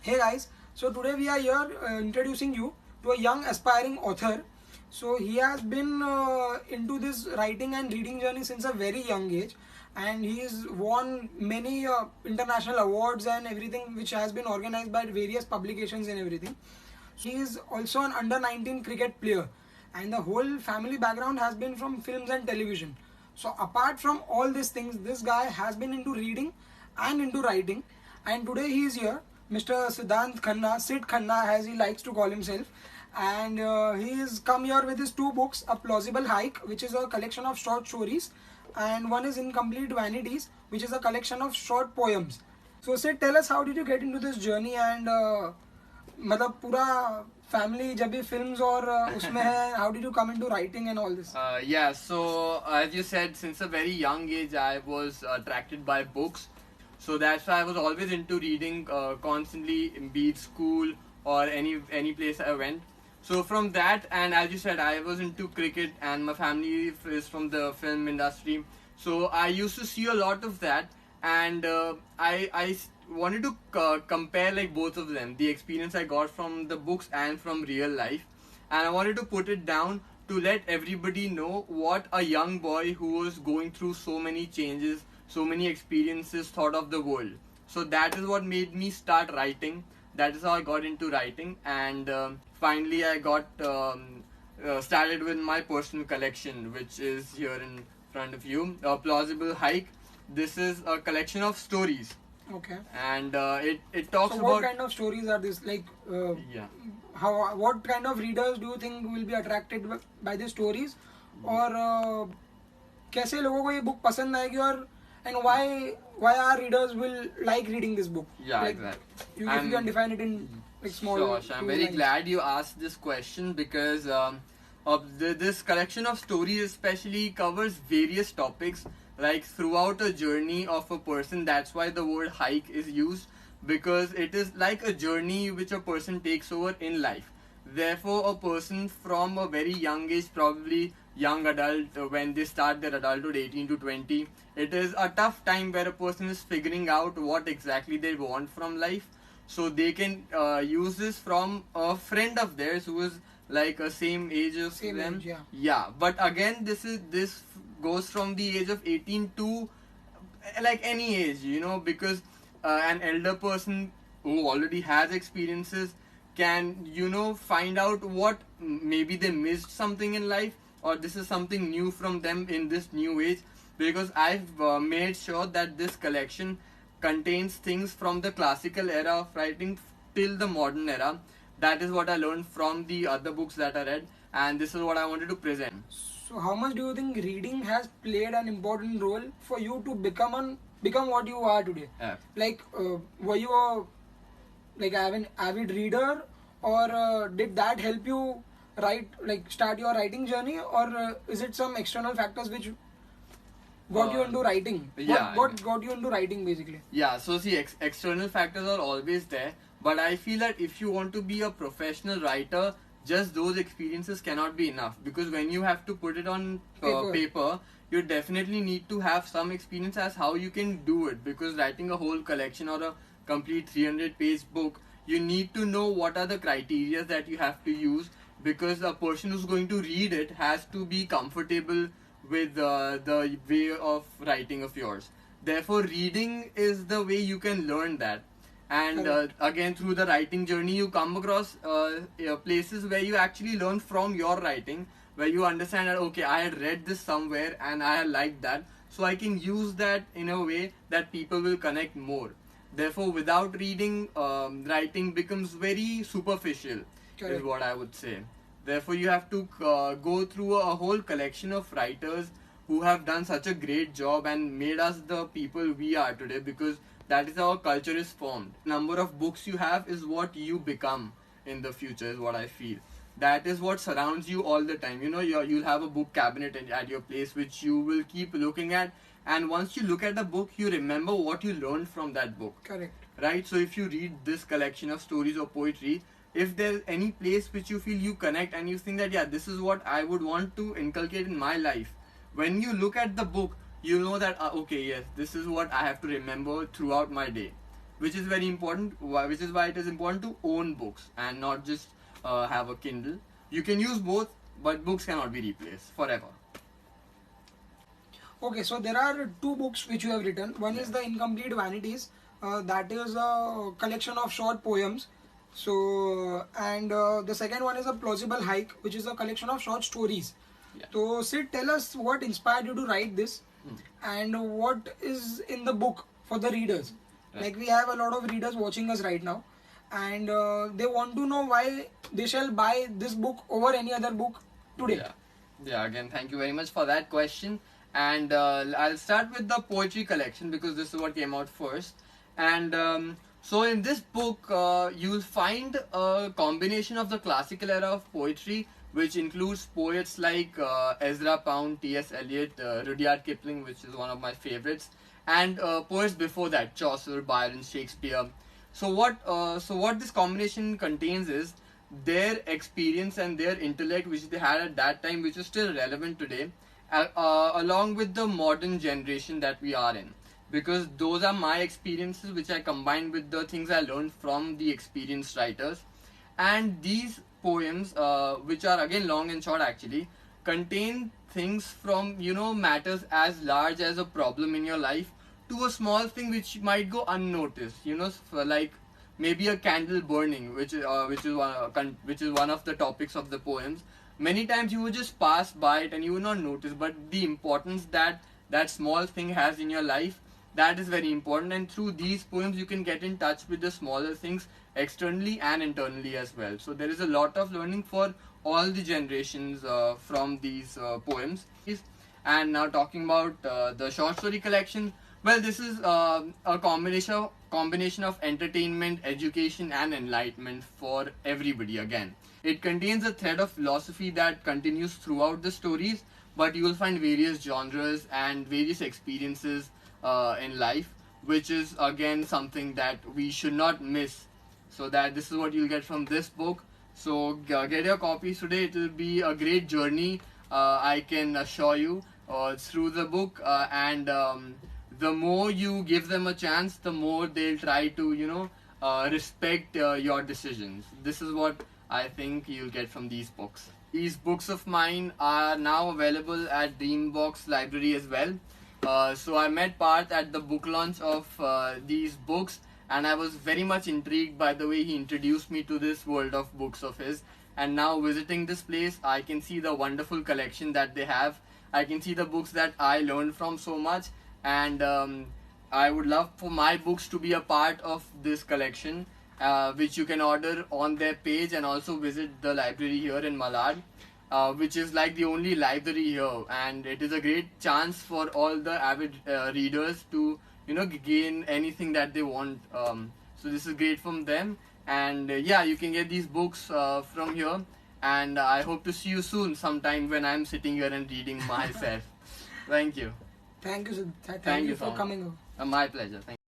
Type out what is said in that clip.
Hey guys, so today we are here introducing you to a young aspiring author. So he has been into this writing and reading journey since a very young age, and he has won many international awards and everything, which has been organized by various publications and everything. So he is also an under 19 cricket player, and the whole family background has been from films and television. So apart from all these things, this guy has been into reading and into writing, and today he is here, Mr. Siddhant Khanna, Sid Khanna as he likes to call himself, and he has come here with his two books, A Plausible Hike, which is a collection of short stories, and one is Incomplete Vanities, which is a collection of short poems. So Sid, tell us, how did you get into this journey, and मतलब पूरा family जब भी films और उसमें है, how did you come into writing and all this? Yeah, so as you said, since a very young age, I was attracted by books. So that's why I was always into reading constantly, be it school or any place I went. So from that, and as you said, I was into cricket, and my family is from the film industry. So I used to see a lot of that, and I wanted to compare like both of them, the experience I got from the books and from real life, and I wanted to put it down to let everybody know what a young boy who was going through so many changes, so many experiences thought of the world. So that is what made me start writing. That is how I got into writing, and finally I got started with my personal collection, which is here in front of you. A Plausible Hike. This is a collection of stories, Okay. and it talks So about what kind of stories are these? Like, yeah. what kind of readers do you think will be attracted by these stories, और कैसे लोगों को ये book पसंद आएगी, और and why our readers will like reading this book? Yeah, like, exactly. If you can define it in like small. Sure, I'm few very lines. glad you asked this question because this collection of stories especially covers various topics, like throughout a journey of a person. That's why the word hike is used, because it is like a journey which a person takes over in life. Therefore, a person from a very young age, probably young adult, when they start their adulthood, 18 to 20, it is a tough time where a person is figuring out what exactly they want from life. So they can use this from a friend of theirs who is like a same age as Same them. age, yeah. Yeah, but again, this goes from the age of 18 to like any age, because an elder person who already has experiences can find out what maybe they missed something in life, or this is something new from them in this new age, because I've made sure that this collection contains things from the classical era of writing till the modern era. That is what I learned from the other books that I read, and this is what I wanted to present. So how much do you think reading has played an important role for you to become what you are today? Yeah. Like, were you an avid reader, or did that help you start your writing journey, or is it some external factors which got you into writing? Yeah, What got you into writing basically? Yeah, so see, external factors are always there, but I feel that if you want to be a professional writer, just those experiences cannot be enough, because when you have to put it on paper, you definitely need to have some experience as how you can do it, because writing a whole collection or a complete 300-page book, you need to know what are the criteria that you have to use, because a person who's going to read it has to be comfortable with the way of writing of yours. Therefore, reading is the way you can learn that. And again, through the writing journey, you come across places where you actually learn from your writing, where you understand that, okay, I had read this somewhere and I liked that, so I can use that in a way that people will connect more. Therefore, without reading, writing becomes very superficial, Correct. is what I would say. Therefore, you have to go through a whole collection of writers who have done such a great job and made us the people we are today, because that is how our culture is formed. Number of books you have is what you become in the future, is what I feel. That is what surrounds you all the time. You'll have a book cabinet at your place which you will keep looking at, and once you look at the book, you remember what you learned from that book. Correct. Right? So if you read this collection of stories or poetry, if there's any place which you feel you connect and you think that, yeah, this is what I would want to inculcate in my life, when you look at the book, you know that, okay, yes, this is what I have to remember throughout my day. which is very important. Which is why it is important to own books and not just have a Kindle. You can use both, but books cannot be replaced forever. Okay, so there are two books which you have written. One is The Incomplete Vanities. That is a collection of short poems. So, and the second one is A Plausible Hike, which is a collection of short stories. Yeah. So, Sid, tell us what inspired you to write this and what is in the book for the readers. Right. Like, we have a lot of readers watching us right now, and they want to know why they shall buy this book over any other book today. Yeah, again, thank you very much for that question. And I'll start with the poetry collection because this is what came out first. And so in this book, you'll find a combination of the classical era of poetry, which includes poets like Ezra Pound, T.S. Eliot, Rudyard Kipling, which is one of my favorites, and poets before that, Chaucer, Byron, Shakespeare. So what this combination contains is their experience and their intellect, which they had at that time, which is still relevant today, along with the modern generation that we are in. Because those are my experiences, which I combined with the things I learned from the experienced writers. And these poems, which are again long and short actually, contain things from, matters as large as a problem in your life to a small thing which might go unnoticed, for like maybe a candle burning, which is one of the topics of the poems. Many times you would just pass by it and you would not notice, but the importance that that small thing has in your life, that is very important. And through these poems you can get in touch with the smaller things externally and internally as well. So there is a lot of learning for all the generations from these poems. And now talking about the short story collection, well, this is a combination of entertainment, education and enlightenment for everybody. Again, it contains a thread of philosophy that continues throughout the stories, but you will find various genres and various experiences in life, which is again something that we should not miss. So that this is what you'll get from this book. So get your copies today. It will be a great journey, I can assure you, through the book. And the more you give them a chance, the more they'll try to, respect your decisions. This is what I think you'll get from these books. These books of mine are now available at Dreambox Library as well. So I met Parth at the book launch of these books, and I was very much intrigued by the way he introduced me to this world of books of his. And now visiting this place, I can see the wonderful collection that they have. I can see the books that I learned from so much, and I would love for my books to be a part of this collection, which you can order on their page, and also visit the library here in Malad, which is like the only library here, and it is a great chance for all the avid readers to gain anything that they want. So this is great from them, and yeah, you can get these books from here, and I hope to see you soon sometime when I'm sitting here and reading myself. Thank you. Thank you, Sid. Thank you you for so much. coming over. My pleasure. Thank you.